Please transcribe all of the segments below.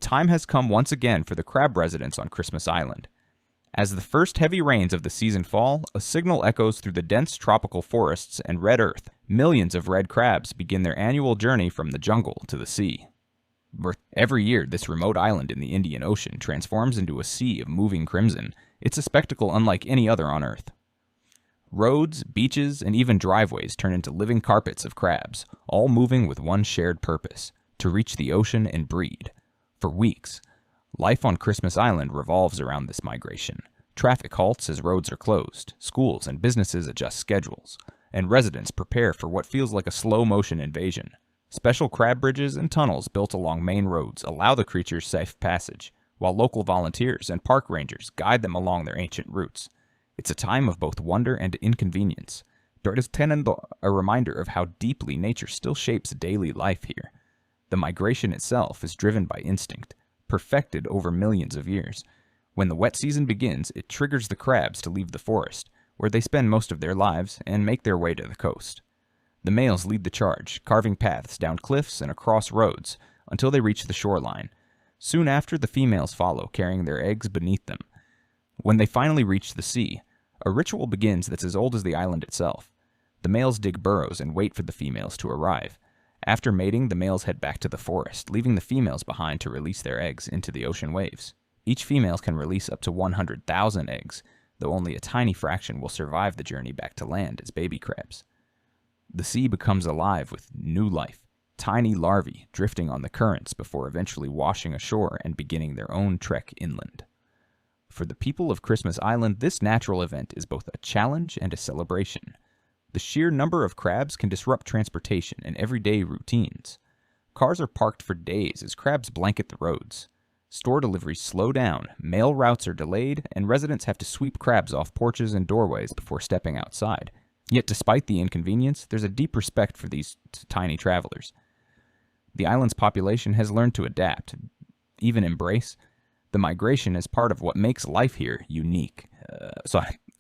time has come once again for the crab residents on Christmas Island. As the first heavy rains of the season fall, a signal echoes through the dense tropical forests and red earth. Millions of red crabs begin their annual journey from the jungle to the sea. Every year, this remote island in the Indian Ocean transforms into a sea of moving crimson. It's a spectacle unlike any other on Earth. Roads, beaches, and even driveways turn into living carpets of crabs, all moving with one shared purpose: to reach the ocean and breed. For weeks, life on Christmas Island revolves around this migration. Traffic halts as roads are closed, schools and businesses adjust schedules, and residents prepare for what feels like a slow-motion invasion. Special crab bridges and tunnels built along main roads allow the creatures safe passage, while local volunteers and park rangers guide them along their ancient routes. It's a time of both wonder and inconvenience. It is a reminder of how deeply nature still shapes daily life here. The migration itself is driven by instinct, perfected over millions of years. When the wet season begins, it triggers the crabs to leave the forest, where they spend most of their lives, and make their way to the coast. The males lead the charge, carving paths down cliffs and across roads until they reach the shoreline. Soon after, the females follow, carrying their eggs beneath them. When they finally reach the sea, a ritual begins that's as old as the island itself. The males dig burrows and wait for the females to arrive. After mating, the males head back to the forest, leaving the females behind to release their eggs into the ocean waves. Each female can release up to 100,000 eggs, though only a tiny fraction will survive the journey back to land as baby crabs. The sea becomes alive with new life, tiny larvae drifting on the currents before eventually washing ashore and beginning their own trek inland. For the people of Christmas Island, this natural event is both a challenge and a celebration. The sheer number of crabs can disrupt transportation and everyday routines. Cars are parked for days as crabs blanket the roads. Store deliveries slow down, mail routes are delayed, and residents have to sweep crabs off porches and doorways before stepping outside. Yet despite the inconvenience, there's a deep respect for these tiny travelers. The island's population has learned to adapt, even embrace. The migration is part of what makes life here unique.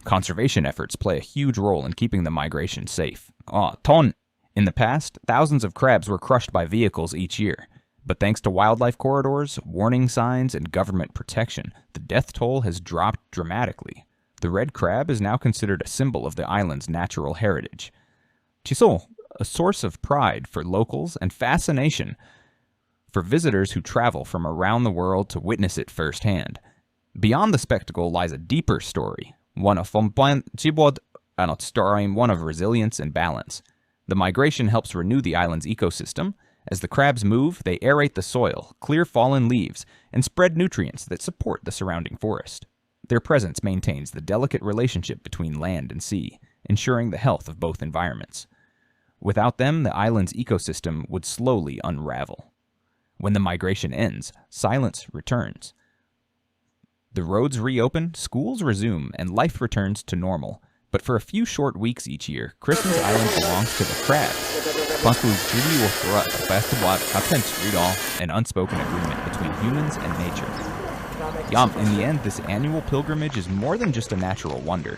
Conservation efforts play a huge role in keeping the migration safe. In the past, thousands of crabs were crushed by vehicles each year. But thanks to wildlife corridors, warning signs, and government protection, the death toll has dropped dramatically. The red crab is now considered a symbol of the island's natural heritage. Chiso, a source of pride for locals and fascination for visitors who travel from around the world to witness it firsthand. Beyond the spectacle lies a deeper story, one of resilience and balance. The migration helps renew the island's ecosystem. As the crabs move, they aerate the soil, clear fallen leaves, and spread nutrients that support the surrounding forest. Their presence maintains the delicate relationship between land and sea, ensuring the health of both environments. Without them, the island's ecosystem would slowly unravel. When the migration ends, silence returns. The roads reopen, schools resume, and life returns to normal. But for a few short weeks each year, Christmas Island belongs to the crabs. An unspoken agreement between humans and nature. In the end, this annual pilgrimage is more than just a natural wonder.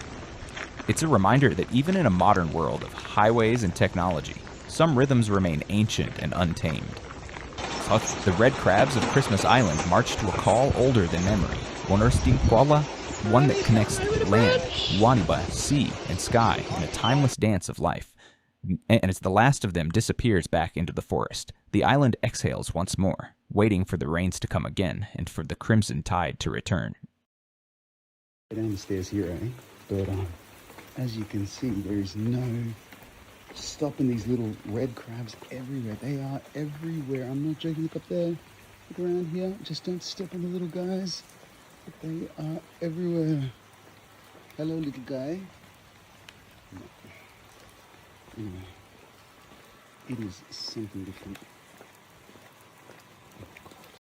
It's a reminder that even in a modern world of highways and technology, some rhythms remain ancient and untamed. The red crabs of Christmas Island march to a call older than memory, one that connects land, Waniba, sea, and sky in a timeless dance of life. And as the last of them disappears back into the forest, the island exhales once more, waiting for the rains to come again and for the crimson tide to return. Down the stairs here, But as you can see, there's no stopping these little red crabs everywhere. They are everywhere. I'm not joking. Look up there. Look around here. Just don't step on the little guys. They are everywhere. Hello, little guy. No. Anyway, it is something different.